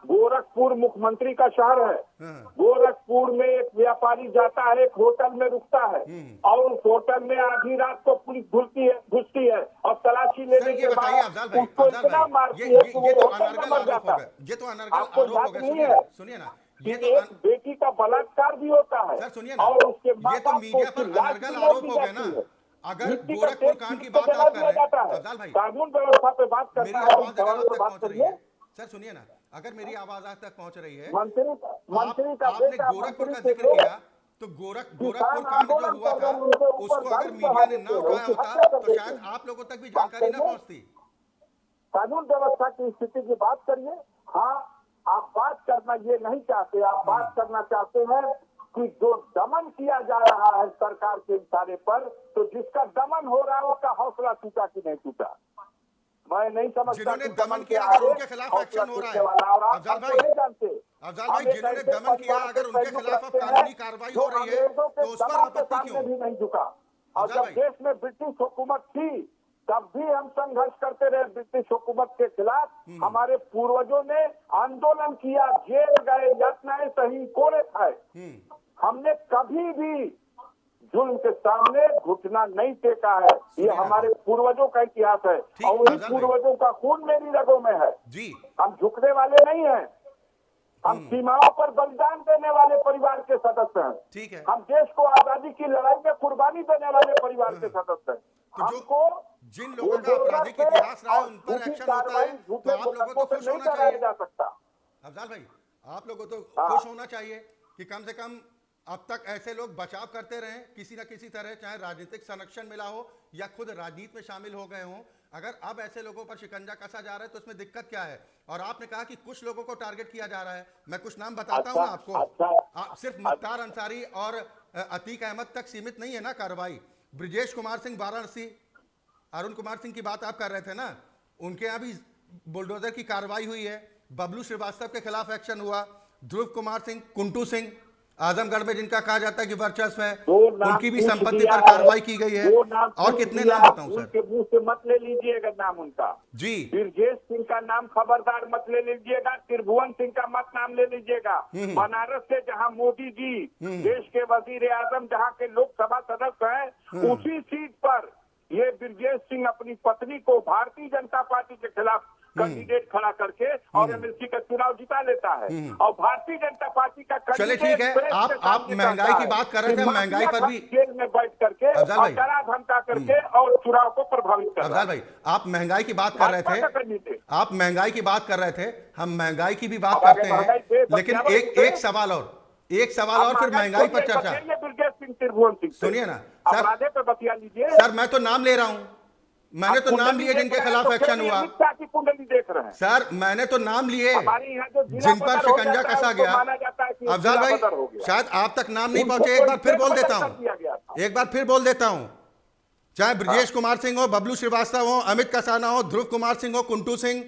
गोरखपुर मुख्यमंत्री का शहर है। गोरखपुर में एक व्यापारी जाता है, एक होटल में रुकता है और उस होटल में आधी रात को पुलिस घुसती है और तलाशी लेने के बाद उसको इतना मारती है कि वो होटल में मर जाता है। ये तो आपको याद नहीं है? सुनिए ना, ये तो एक बेटी का बलात्कार भी होता है सर सुनिए ना, और उसके माँ ये तो बाप को मीडिया उसकी पर लाश अनर्गल भी आरोप दी हो गए जाती ना। है। अगर मिट्टी का गोरखपुर तेल कांड की किसको बात जला आप कर दिया रहे हैं, जाता है? अफजाल भाई कानून व्यवस्था पे बात मेरी करता है, आवाज अगर आप सवाल पे तक बात पहुंच रही करिए। है, सर सुनिए ना, अगर मेरी आवाज आप तक पहुंच रही है, मंत्री का आपने बेटा गोरखपुर मंत्री का से जिक्र लोग किया, तो गोरखपुर किसान कांड जो आंदोलन हुआ कर था रहे हैं, उनके ऊपर उसको अगर गन मीडिया चढ़ा ने देते ना हैं, उठाया उसकी होता हत्या कर तो देते शायद हैं। आप लोगों तक भी बात जानकारी ना करिए, पहुंचती। कानून व्यवस्था की स्थिति की बात करिए। हाँ, आप बात करना ये नहीं चाहते, आप बात करना चाहते हैं कि जो दमन किया जा रहा है सरकार के इशारे पर, तो जिसका दमन हो रहा है उसका हौसला टूटा कि नहीं टूटा, मैं नहीं समझता। जिन्होंने कि दमन किया के अगर आगे उनके खिलाफ हौसला एक्शन हो रहा टूटने वाला है और है, आप अफजाल हमको भाई, नहीं जानते। अफजाल भाई, हम एक जिन्होंने ऐसे दमन किया परिवार से अगर उनके ताल्लुक खिलाफ अब रखते हैं कानूनी कार्रवाई जो हो रही है अंग्रेजों के तो उस पर दबाव के आपत्ति सामने क्यों? भी नहीं झुका। और अफजाल जब भाई, देश में ब्रिटिश हुकूमत थी तब भी हम संघर्ष करते रहे ब्रिटिश हुकूमत के खिलाफ। हमारे पूर्वजों ने आंदोलन किया, जेल गए, यातनाएं सही, कोड़े खाए। हमने कभी भी जुल्म के सामने घुटना नहीं टेका है। ये हमारे पूर्वजों का इतिहास है और उन्हीं पूर्वजों का खून मेरी रगों में है जी। हम झुकने वाले नहीं हैं। हम सीमाओं पर बलिदान देने वाले परिवार के सदस्य हैं। ठीक है। हम देश को आजादी की लड़ाई में कुर्बानी देने वाले परिवार के सदस्य हैं। तो हमको जिन लोगों का आपराधिक इतिहास रहा है उन पर एक्शन होता है, तो आप लोगों को खुश होना चाहिए। जा सकता अफजाल भाई, आप लोगों को खुश होना चाहिए कि कम से कम अब तक ऐसे लोग बचाव करते रहे किसी न किसी तरह, चाहे राजनीतिक संरक्षण मिला हो या खुद राजनीति में शामिल हो गए हों। अगर अब ऐसे लोगों पर शिकंजा कसा जा रहा है तो इसमें दिक्कत क्या है? और आपने कहा कि कुछ लोगों को टारगेट किया जा रहा है, मैं कुछ नाम बताता हूं आपको। सिर्फ मुख्तार अंसारी और अतीक अहमद तक सीमित नहीं है ना कार्रवाई। ब्रिजेश कुमार सिंह वाराणसी, अरुण कुमार सिंह की बात आप कर रहे थे ना, उनके यहाँ भी बुलडोजर की कार्रवाई हुई है। बबलू श्रीवास्तव के खिलाफ एक्शन हुआ। ध्रुव कुमार सिंह, कुंटू सिंह, आजमगढ़ में जिनका कहा जाता है कि वर्चस्व है, उनकी भी संपत्ति पर कार्रवाई की गई है। और कितने नाम बताऊं सर? उनके मुंह से मत ले लीजिएगा नाम उनका जी। ब्रजेश सिंह का नाम खबरदार मत ले लीजिएगा। त्रिभुवन सिंह का मत नाम ले लीजिएगा। बनारस से जहां मोदी जी देश के वजीर आजम, जहां के लोकसभा सदस्य हैं, उसी सीट पर ये ब्रजेश सिंह अपनी पत्नी को भारतीय जनता पार्टी के खिलाफ कैंडिडेट खड़ा करके और एमएलसी का चुनाव जिता लेता है और भारतीय जनता पार्टी का चले ठीक है। आप महंगाई की बात कर रहे थे, महंगाई पर भी जेल में बैठ करके और डरा धमका करके और चुनाव को प्रभावित कर रहा है। भाई, आप महंगाई की बात कर रहे थे, आप महंगाई की बात कर रहे थे, हम महंगाई की भी बात करते हैं, लेकिन एक सवाल और फिर महंगाई पर चर्चा। ब्रजेश सिंह, त्रिभुवन सिंह, सुनिए ना सर, अपराधे पे बतिया लीजिए सर। मैं तो नाम ले रहा हूं, मैंने तो नाम लिए जिनके खिलाफ एक्शन हुआ। की कुंडली देख रहे हैं सर, मैंने तो नाम लिए जिन जिन पर शिकंजा कसा गया। अफजाल भाई, शायद आप तक नाम नहीं पहुंचे, एक बार फिर बोल देता हूं, चाहे ब्रजेश कुमार सिंह हो, बबलू श्रीवास्तव हो, अमित कसाना हो, ध्रुव कुमार सिंह हो, कुंटू सिंह,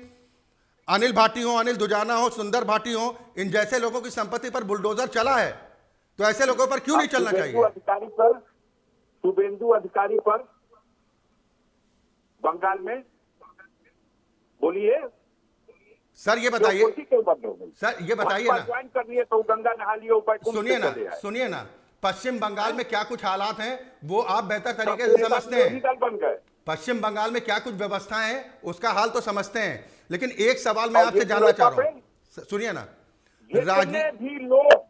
अनिल भाटी हो, अनिल दुजाना हो, सुंदर भाटी हो, इन जैसे लोगों की संपत्ति पर बुलडोजर चला है, तो ऐसे लोगों पर क्यों नहीं चलना चाहिए? शुभेंदु अधिकारी पर बंगाल में बोलिए सर, ये बताइए सर, ये बताइए ना, ज्वाइन करनी है तो गंगा नहा लियो। सुनिए ना, पश्चिम बंगाल में क्या कुछ हालात हैं वो आप बेहतर तरीके से समझते हैं। बन गए पश्चिम बंगाल में क्या कुछ व्यवस्थाएं हैं उसका हाल तो समझते हैं, लेकिन एक सवाल मैं आपसे जानना चाह रहा हूं, सुनिए ना, भी लोग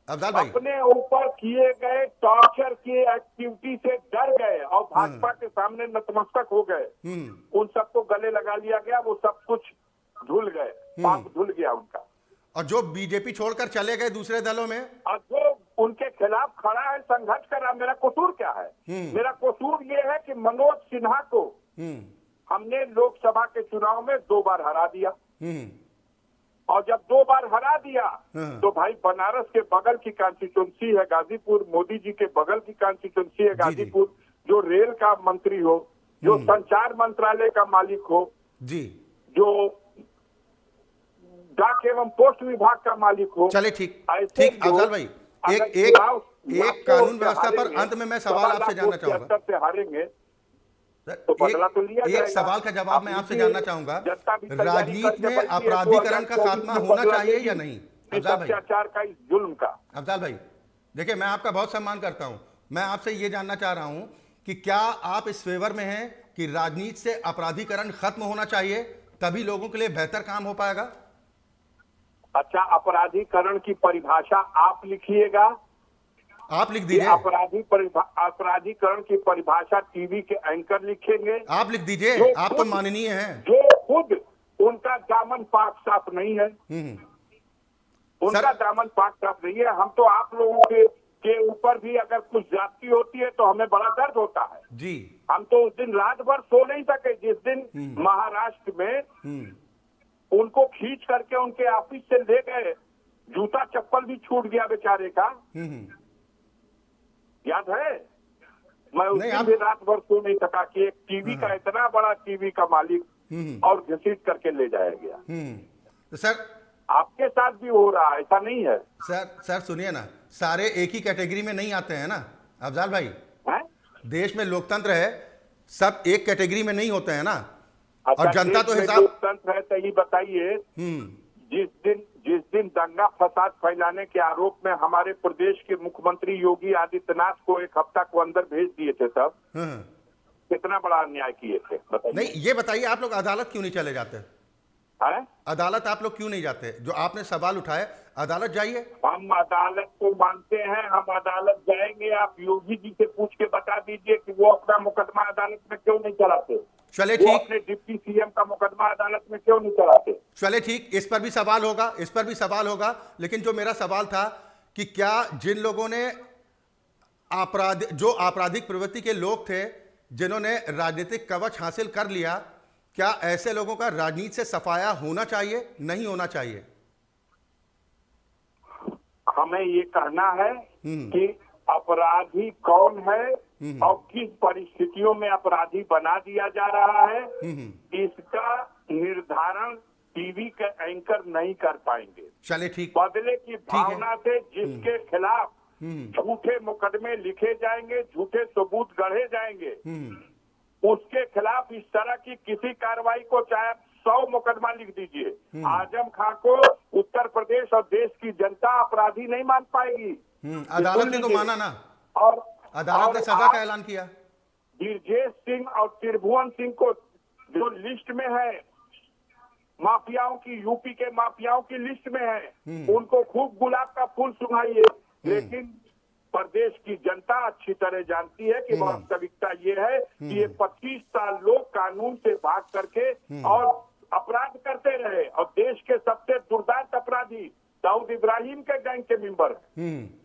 अफजाल भाई अपने ऊपर किए गए टॉर्चर की एक्टिविटी से डर गए और भाजपा के सामने नतमस्तक हो गए। उन सबको गले लगा लिया गया, वो सब कुछ धुल गए, पाप धुल गया उनका। और जो बीजेपी छोड़कर चले गए दूसरे दलों में, और जो उनके खिलाफ खड़ा है, संघर्ष कर रहा, मेरा कसूर क्या है? मेरा कसूर ये है कि मनोज सिन्हा को हमने लोकसभा के चुनाव में 2 बार हरा दिया और जब 2 बार हरा दिया तो भाई बनारस के बगल की कॉन्स्टिट्यूंसी है गाजीपुर, मोदी जी के बगल की कॉन्स्टिट्यूंसी है गाजीपुर, जो रेल का मंत्री हो, जो संचार मंत्रालय का मालिक हो, जी, जो डाक एवं पोस्ट विभाग का मालिक हो। चले ठीक अफजाल भाई, एक एक कानून व्यवस्था पर अंत में मैं सवाल आपसे जानना चाहूंगा से हारेंगे सर, तो बदला तो लिया एक जाएगा। सवाल का जवाब मैं आपसे जानना चाहूंगा, जनता भी तैयारी राजनीति करके में बैठी है, अपराधीकरण का 2024 खात्मा में होना बदला चाहिए लेगी या नहीं? इस अफजाल भाई, अत्याचार का, इस जुल्म का। अफजाल भाई देखिए, मैं आपका बहुत सम्मान करता हूं, मैं आपसे ये जानना चाह रहा हूं कि क्या आप इस फेवर में हैं कि राजनीति से अपराधीकरण खत्म होना चाहिए, तभी लोगों के लिए बेहतर काम हो पाएगा? अच्छा, अपराधीकरण की परिभाषा आप लिखिएगा, आप लिख ये दीजिए, अपराधीकरण की परिभाषा टीवी के एंकर लिखेंगे, आप लिख दीजिए, जो आप तो खुद माननीय हैं। जो खुद उनका दामन पाक साफ नहीं है, हम्म, उनका सर दामन पाक साफ नहीं है। हम तो आप लोगों के ऊपर भी अगर कुछ ज्यादती होती है तो हमें बड़ा दर्द होता है। जी, हम तो उस दिन रात भर सो नहीं सके जिस दिन महाराष्ट्र में हम्म, उनको खींच करके उनके ऑफिस से ले गए, जूता चप्पल भी छूट गया बेचारे का, हम्म, याद है? मैं उस नहीं, दिन आप भी रात भर सो नहीं सका कि एक टीवी का, इतना बड़ा टीवी का मालिक और घसीट करके ले जाया गया। तो सर, आपके साथ भी हो रहा है, ऐसा नहीं है? सर सुनिए ना, सारे एक ही कैटेगरी में नहीं आते हैं ना अफजाल भाई, हैं? देश में लोकतंत्र है, सब एक कैटेगरी में नहीं होते हैं ना, अच्छा, और जनता तो देश में हिसाब। लोकतंत्र है तो ये बताइए, जिस दिन दंगा फसाद फैलाने के आरोप में हमारे प्रदेश के मुख्यमंत्री योगी आदित्यनाथ को एक हफ्ता को अंदर भेज दिए थे, तब कितना बड़ा अन्याय किए थे बताइए। नहीं, ये बताइए, आप लोग अदालत क्यों नहीं चले जाते? हैं? अदालत आप लोग क्यों नहीं जाते? जो आपने सवाल उठाए, अदालत जाइए। हम अदालत को मानते हैं, हम अदालत जाएंगे। आप योगी जी से पूछ के बता दीजिए कि वो अपना मुकदमा अदालत में क्यों नहीं चलाते, चले वो ठीक, अपने डिप्टी सीएम का मुकदमा अदालत में क्यों नहीं चलाते। चले ठीक, इस पर भी सवाल होगा, इस पर भी सवाल होगा, लेकिन जो मेरा सवाल था कि क्या जिन लोगों ने जो आपराधिक प्रवृत्ति के लोग थे, जिन्होंने राजनीतिक कवच हासिल कर लिया, क्या ऐसे लोगों का राजनीति से सफाया होना चाहिए, नहीं होना चाहिए? हमें ये कहना है कि अपराधी कौन है और किस परिस्थितियों में अपराधी बना दिया जा रहा है, इसका निर्धारण टीवी के एंकर नहीं कर पाएंगे। चले ठीक, बदले की भावना से जिसके खिलाफ झूठे मुकदमे लिखे जाएंगे, झूठे सबूत गढ़े जाएंगे, उसके खिलाफ इस तरह की किसी कार्रवाई को, चाहे 100 मुकदमा लिख दीजिए, आजम खां को उत्तर प्रदेश और देश की जनता अपराधी नहीं मान पाएगी। अदालत ने तो माना ना, और अदालत ने सजा का ऐलान किया। ब्रजेश सिंह और त्रिभुवन सिंह को जो लिस्ट में है, माफियाओं की, यूपी के माफियाओं की लिस्ट में है, उनको खूब गुलाब का फूल सुनाइए, लेकिन प्रदेश की जनता अच्छी तरह जानती है कि वास्तविकता ये है कि ये 25 साल लोग कानून से भाग करके और अपराध करते रहे, और देश के सबसे दुर्दांत अपराधी दाऊद इब्राहिम के गैंग के मेंबर हैं।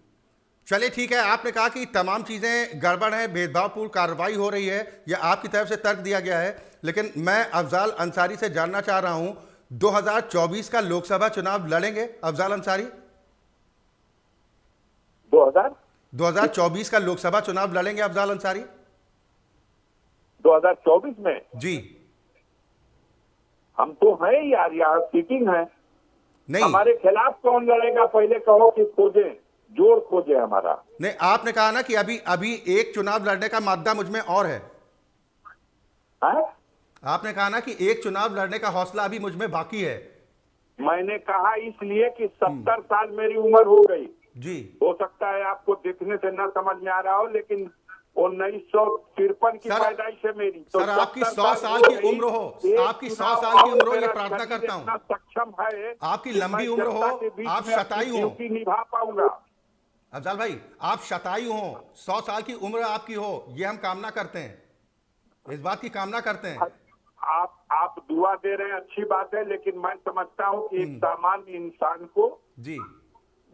चलिए ठीक है, आपने कहा कि तमाम चीजें गड़बड़ है, भेदभावपूर्ण कार्रवाई हो रही है, यह आपकी तरफ से तर्क दिया गया है, लेकिन मैं अफजाल अंसारी से जानना चाह रहा हूं, 2024 का लोकसभा चुनाव लड़ेंगे अफजाल अंसारी? 2024 का लोकसभा चुनाव लड़ेंगे अफजाल अंसारी? 2024 में जी, हम तो हैं यार, यहाँ सीटिंग है। नहीं, हमारे खिलाफ कौन लड़ेगा, पहले कहो कि खोजे, जोड़ खोजे हमारा। नहीं, आपने कहा ना कि अभी एक चुनाव लड़ने का मादा मुझ में और है। आपने कहा ना कि एक चुनाव लड़ने का हौसला अभी मुझ में बाकी है। मैंने कहा इसलिए कि 70 साल मेरी उम्र हो गई जी, हो सकता है आपको देखने से ना समझ में आ रहा हो, लेकिन 1953 की पैदाइश है मेरी, तो सर आपकी 100 साल की उम्र हो, आपकी 100 साल की उम्र हो, ये प्रार्थना करता हूँ, सक्षम है, आपकी लंबी उम्र हो, आप शतायु हो, निभा पाऊंगा। अफजाल भाई, आप शतायु हो, 100 साल की उम्र आपकी हो, ये हम कामना करते हैं, इस बात की कामना करते हैं। आप दुआ दे रहे हैं, अच्छी बात है, लेकिन मैं समझता हूँ कि एक सामान्य इंसान को, जी,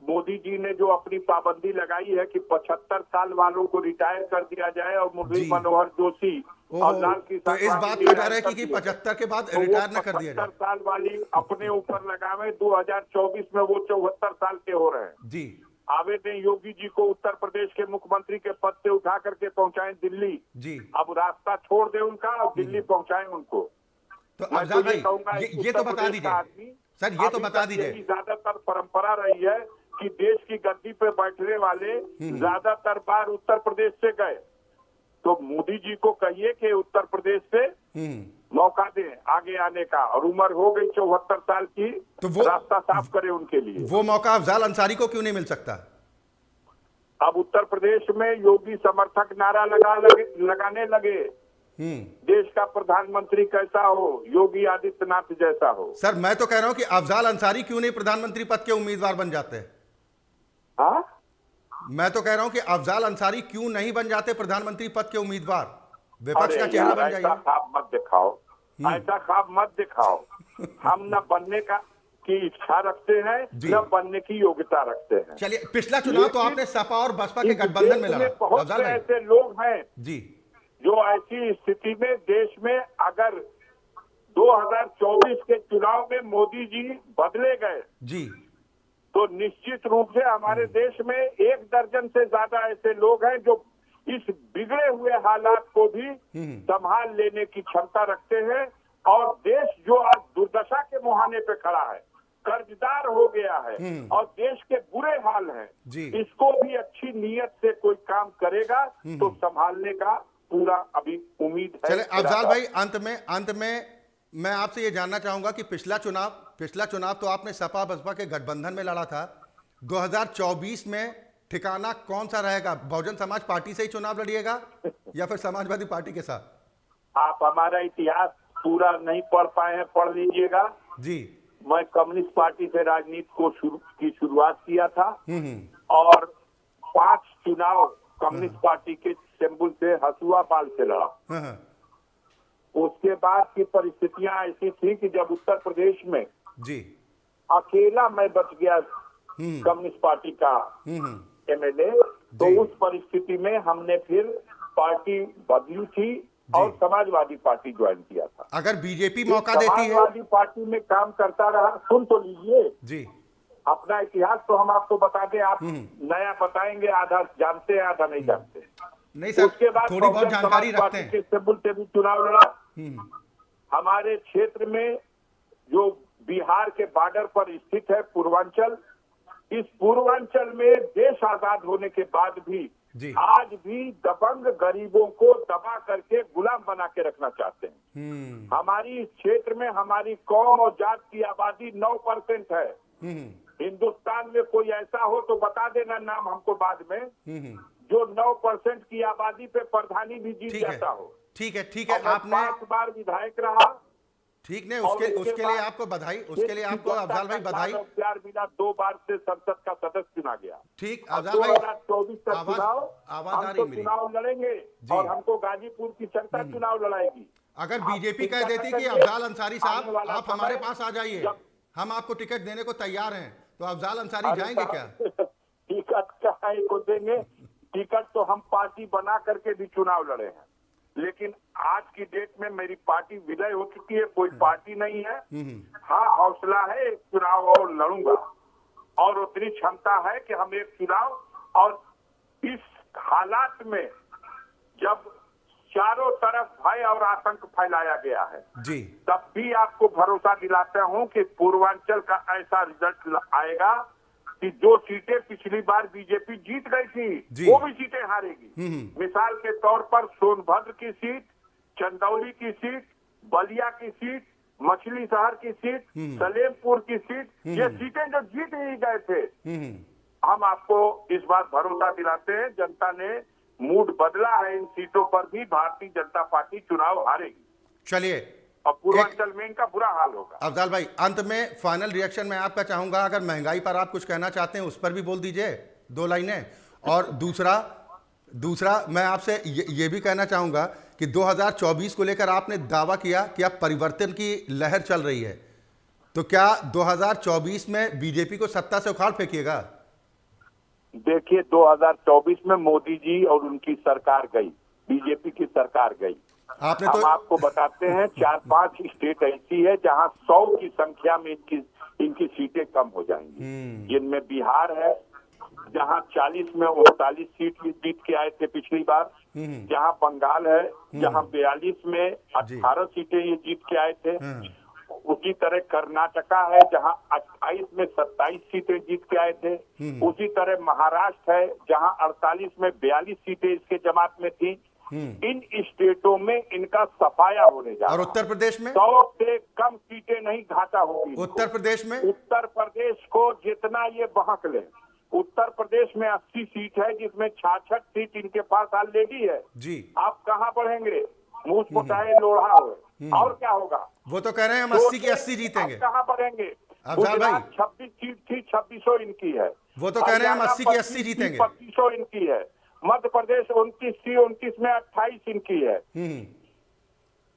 मोदी जी ने जो अपनी पाबंदी लगाई है कि 75 साल वालों को रिटायर कर दिया जाए, और मुरली मनोहर जोशी और लाल किसान, तो इस बात का डर है कि 75 के बाद रिटायर न कर दिया जाए। 75 साल वाली अपने ऊपर लगावे, 2024 में वो 74 साल के हो रहे हैं। जी, आवेदन योगी जी को उत्तर प्रदेश के मुख्यमंत्री के पद से उठा करके पहुंचाएं दिल्ली। जी, अब रास्ता छोड़ दे उनका और दिल्ली पहुंचाएं उनको। तो अफजाल भाई, ये तो बता दीजिए सर, ये तो बता दीजिए। ज्यादातर परंपरा रही है कि देश की गद्दी पे बैठने वाले ज्यादातर बार उत्तर प्रदेश से गए, तो मोदी जी को कहिए कि उत्तर प्रदेश से मौका दें आगे आने का, और उम्र हो गई 74 साल की, तो वो रास्ता साफ करे उनके लिए। वो मौका अफजाल अंसारी को क्यों नहीं मिल सकता? अब उत्तर प्रदेश में योगी समर्थक नारा लगाने लगे, देश का प्रधानमंत्री कैसा हो, योगी आदित्यनाथ जैसा हो। सर मैं तो कह रहा हूं कि अफजाल अंसारी क्यों नहीं प्रधानमंत्री पद के उम्मीदवार बन जाते? हाँ, मैं तो कह रहा हूं कि अफजाल अंसारी क्यों नहीं बन जाते प्रधानमंत्री पद के उम्मीदवार, विपक्ष अरे का चेहरा बन ऐसा जाइए। ख्वाब मत दिखाओ, ऐसा ख्वाब मत दिखाओ। हम न बनने का की इच्छा रखते हैं, जी। न बनने की योग्यता रखते हैं। चलिए, पिछला चुनाव तो आपने सपा और बसपा के इस गठबंधन में देश लड़ा, बहुत अफजाल से भाई। ऐसे लोग हैं जी जो ऐसी स्थिति में देश में अगर 2024 के चुनाव में मोदी जी बदले गए जी तो निश्चित रूप से हमारे देश में 1 दर्जन से ज्यादा ऐसे लोग हैं जो इस बिगड़े हुए हालात को भी संभाल लेने की क्षमता रखते हैं, और देश जो आज दुर्दशा के मुहाने पे खड़ा है, कर्जदार हो गया है और देश के बुरे हाल हैं, जी। इसको भी अच्छी नीयत से कोई काम करेगा तो संभालने का पूरा अभी उम्मीद है। चले अफजाल भाई, अंत में मैं आपसे ये जानना चाहूंगा कि पिछला चुनाव तो आपने सपा बसपा के गठबंधन में लड़ा था। 2024 में ठिकाना कौन सा रहेगा? बहुजन समाज पार्टी से ही चुनाव लड़िएगा या फिर समाजवादी पार्टी के साथ? आप हमारा इतिहास पूरा नहीं पढ़ पाए हैं, पढ़ लीजिएगा जी। मैं कम्युनिस्ट पार्टी से राजनीति को शुरुआत किया था और 5 चुनाव कम्युनिस्ट पार्टी के सिंबल से हसुआ पाल से लड़ा। उसके बाद की परिस्थितियां ऐसी थी कि जब उत्तर प्रदेश में जी अकेला मैं बच गया कम्युनिस्ट पार्टी का एमएलए, तो उस परिस्थिति में हमने फिर पार्टी बदली थी और समाजवादी पार्टी ज्वाइन किया था। अगर बीजेपी मौका देती है, समाजवादी पार्टी में काम करता रहा। सुन तो लीजिए जी, अपना इतिहास तो हम आपको बता दें, आप नया बताएंगे, आधा जानते हैं आधा नहीं जानते। नहीं सर, उसके बाद थोड़ी बहुत जानकारी रखते हैं। के सिंबल से भी चुनाव लड़ा। हमारे क्षेत्र में जो बिहार के बॉर्डर पर स्थित है पूर्वांचल, इस पूर्वांचल में देश आजाद होने के बाद भी आज भी दबंग गरीबों को दबा करके गुलाम बना के रखना चाहते हैं। हमारी इस क्षेत्र में हमारी कौम और जात की आबादी 9% है। हिंदुस्तान में कोई ऐसा हो तो बता देना नाम हमको बाद में, जो 9% की आबादी पे प्रधानी भी जीत जाता हो। ठीक है, आपने 5 बार विधायक रहा। ठीक नहीं, उसके लिए आपको बधाई, उसके लिए आपको अफजाल भाई बधाई। प्यार मिला, 2 बार से संसद का सदस्य चुना गया। ठीक अफजाल भाई, 2024 तक आवाज चुनाव लड़ेंगे और हमको गाजीपुर की जनता चुनाव लड़ाएगी। अगर बीजेपी कह देती कि अफजाल अंसारी साहब आप हमारे पास आ जाइए, हम आपको टिकट देने को तैयार हैं, तो अफजाल अंसारी जाएंगे क्या? टिकट काहे को देंगे? टिकट तो हम पार्टी बना करके भी चुनाव लड़े हैं, लेकिन आज की डेट में मेरी पार्टी विलय हो चुकी है, कोई पार्टी नहीं है। हाँ, हौसला है, एक चुनाव और लड़ूंगा और उतनी क्षमता है कि हम एक चुनाव, और इस हालात में जब चारों तरफ भय और आतंक फैलाया गया है जी, तब भी आपको भरोसा दिलाता हूं कि पूर्वांचल का ऐसा रिजल्ट आएगा कि जो सीटें पिछली बार बीजेपी जीत गई थी वो भी सीटें हारेगी। मिसाल के तौर पर सोनभद्र की सीट, चंदौली की सीट, बलिया की सीट, मछली शहर की सीट, सलेमपुर की सीट, ये सीटें जो जीत ही गए थे, हम आपको इस बार भरोसा दिलाते हैं, जनता ने मूड बदला है, इन सीटों पर भी भारतीय जनता पार्टी चुनाव हारेगी। चलिए, और पूर्वांचल में इनका बुरा हाल होगा। अफजाल भाई, अंत में फाइनल रिएक्शन मैं आपका चाहूंगा, अगर महंगाई पर आप कुछ कहना चाहते हैं उस पर भी बोल दीजिए 2 लाइनें, और दूसरा मैं आपसे ये भी कहना चाहूंगा कि 2024 को लेकर आपने दावा किया कि अब परिवर्तन की लहर चल रही है, तो क्या 2024 में बीजेपी को सत्ता से उखाड़ फेंकिएगा? देखिए, 2024 में मोदी जी और उनकी सरकार गई, बीजेपी की सरकार गई। हम आपको बताते हैं 4-5 स्टेट ऐसी है जहां 100 की संख्या में इनकी सीटें कम हो जाएंगी, जिनमें बिहार है जहां 40 में 39 सीट जीत के आए थे पिछली बार, जहां बंगाल है जहां 42 में 18 सीटें ये जीत के आए थे, उसी तरह कर्नाटका है जहां 28 में 27 सीटें जीत के आए थे। उसी तरह महाराष्ट्र है जहां 48 में 42 सीटें इसके जमात में थी। इन स्टेटों में इनका सफाया होने जा रहा है। और उत्तर प्रदेश में 100 से कम सीटें नहीं घाटा होगी। उत्तर प्रदेश में उत्तर प्रदेश को जितना ये बहक ले, उत्तर प्रदेश में 80 सीट है जिसमें 66 सीट इनके पास ऑलरेडी है जी। आप कहाँ बढ़ेंगे? मुंह फुटाए लोढ़ा हुए और क्या होगा? वो तो कह रहे हैं हम 80 की 80 जीतेंगे। आप कहाँ बढ़ेंगे? अफजाल भाई 26 सीट थी, 2600 इनकी है। वो तो कह रहे हैं हम 80 की 80 जीतेंगे। 2500 इनकी है। मध्य प्रदेश 29 थी, 29 में 28 इनकी है।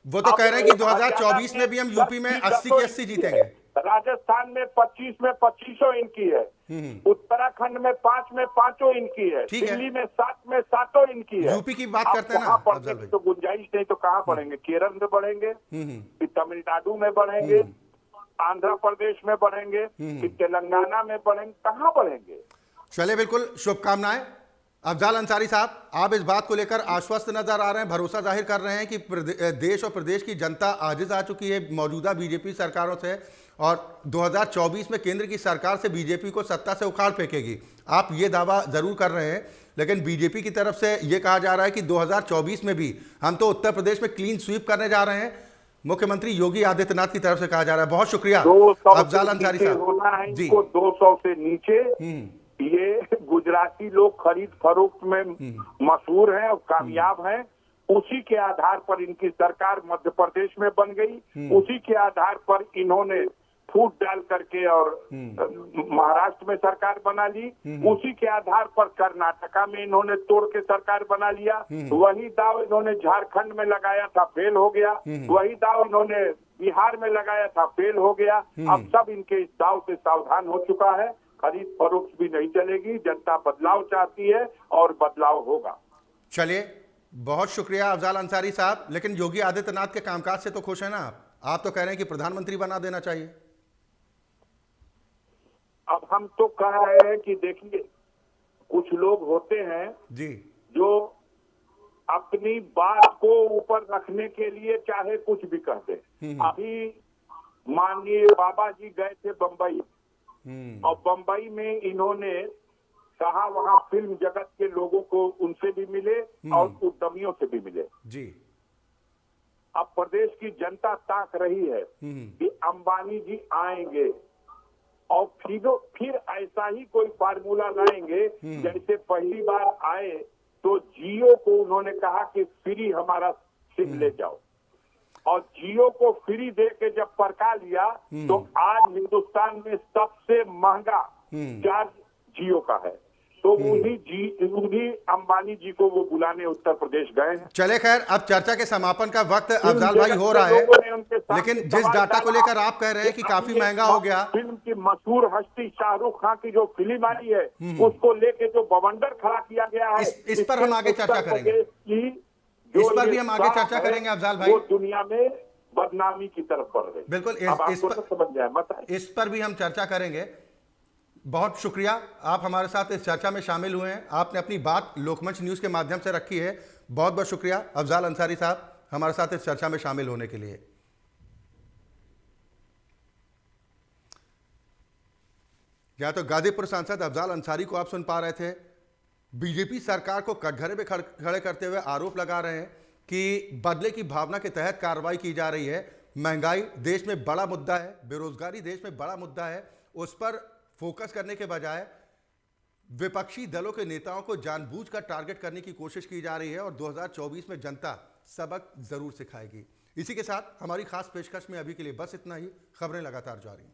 वो तो कह रहे हैं कि 2024 में भी हम यूपी में 80 की 80 जीतेंगे। राजस्थान में 25 में 2500 इनकी है। उत्तराखंड में 5 में 5 इनकी है। ठीक है। दिल्ली में 7 में 7 इनकी है। यूपी की बात आप करते हैं ना कहाँ अफजाल पढ़ेंगे? भाई। तो गुंजाइश नहीं तो कहाँ पढ़ेंगे? केरल में बढ़ेंगे, फिर तमिलनाडु में बढ़ेंगे, आंध्र प्रदेश में बढ़ेंगे, फिर तेलंगाना में बढ़ेंगे, कहाँ बढ़ेंगे? चलिए, बिल्कुल शुभकामनाएं। अफजाल अंसारी साहब, आप इस बात को लेकर आश्वस्त नजर आ रहे हैं, भरोसा जाहिर कर रहे हैं कि देश और प्रदेश की जनता आजिज आ चुकी है मौजूदा बीजेपी सरकारों से और 2024 में केंद्र की सरकार से बीजेपी को सत्ता से उखाड़ फेंकेगी। आप ये दावा जरूर कर रहे हैं, लेकिन बीजेपी की तरफ से ये कहा जा रहा है कि 2024 में भी हम तो उत्तर प्रदेश में क्लीन स्वीप करने जा रहे हैं। मुख्यमंत्री योगी आदित्यनाथ की तरफ से कहा जा रहा है। बहुत शुक्रिया अफजाल अंसारी साहब जी। 200 से नीचे ये गुजराती लोग खरीद फरोख्त में मशहूर हैं और कामयाब हैं। उसी के आधार पर इनकी सरकार मध्य प्रदेश में बन गई। उसी के आधार पर इन्होंने फूट डाल करके और महाराष्ट्र में सरकार बना ली। उसी के आधार पर कर्नाटका में इन्होंने तोड़ के सरकार बना लिया। वही दाव इन्होंने झारखंड में लगाया था, फेल हो गया। वही दाव इन्होंने बिहार में लगाया था, फेल हो गया। अब सब इनके इस दाव से सावधान हो चुका है। खरीद फरोख्त भी नहीं चलेगी। जनता बदलाव चाहती है और बदलाव होगा। चलिए, बहुत शुक्रिया अफजाल अंसारी साहब। लेकिन योगी आदित्यनाथ के कामकाज से तो खुश है ना आप तो कह रहे हैं कि प्रधानमंत्री बना देना चाहिए। अब हम तो कह रहे हैं कि देखिए, कुछ लोग होते हैं जी जो अपनी बात को ऊपर रखने के लिए चाहे कुछ भी कहते। अभी माननीय बाबा जी गए थे बंबई और बंबई में इन्होंने कहा वहां फिल्म जगत के लोगों को उनसे भी मिले और उद्यमियों से भी मिले जी। अब प्रदेश की जनता ताक रही है कि अंबानी जी आएंगे और फिर ऐसा ही कोई फार्मूला लाएंगे जैसे पहली बार आए तो जियो को उन्होंने कहा कि फ्री हमारा सिम ले जाओ और जियो को फ्री दे के जब परखा लिया तो आज हिंदुस्तान में सबसे महंगा चार्ज जियो का है। तो उन्हीं अंबानी जी को वो बुलाने उत्तर प्रदेश गए हैं। चले, खैर अब चर्चा के समापन का वक्त अफजाल भाई हो रहा है, लेकिन जिस डाटा को लेकर आप कह रहे हैं कि काफी महंगा हो गया, फिल्म की मशहूर हस्ती शाहरुख खान की जो फिल्म आई है उसको लेके जो बवंडर खड़ा किया गया है, इस पर हम आगे चर्चा करेंगे। इस पर भी हम आगे चर्चा करेंगे अफजाल भाई। वो दुनिया में बदनामी की तरफ बढ़ रहे। बिल्कुल, इस पर भी हम चर्चा करेंगे। बहुत शुक्रिया, आप हमारे साथ इस चर्चा में शामिल हुए हैं। आपने अपनी बात लोकमंच न्यूज़ के माध्यम से रखी है। बहुत बहुत शुक्रिया अफजाल अंसारी साहब हमारे साथ इस चर्चा में शामिल होने के लिए। या तो गाजीपुर सांसद अफजाल अंसारी को आप सुन पा रहे थे। बीजेपी सरकार को कटघरे में खड़े करते हुए आरोप लगा रहे हैं कि बदले की भावना के तहत कार्रवाई की जा रही है। महंगाई देश में बड़ा मुद्दा है, बेरोजगारी देश में बड़ा मुद्दा है, उस पर फोकस करने के बजाय विपक्षी दलों के नेताओं को जानबूझकर टारगेट करने की कोशिश की जा रही है और 2024 में जनता सबक जरूर सिखाएगी। इसी के साथ हमारी खास पेशकश में अभी के लिए बस इतना ही। खबरें लगातार जारी।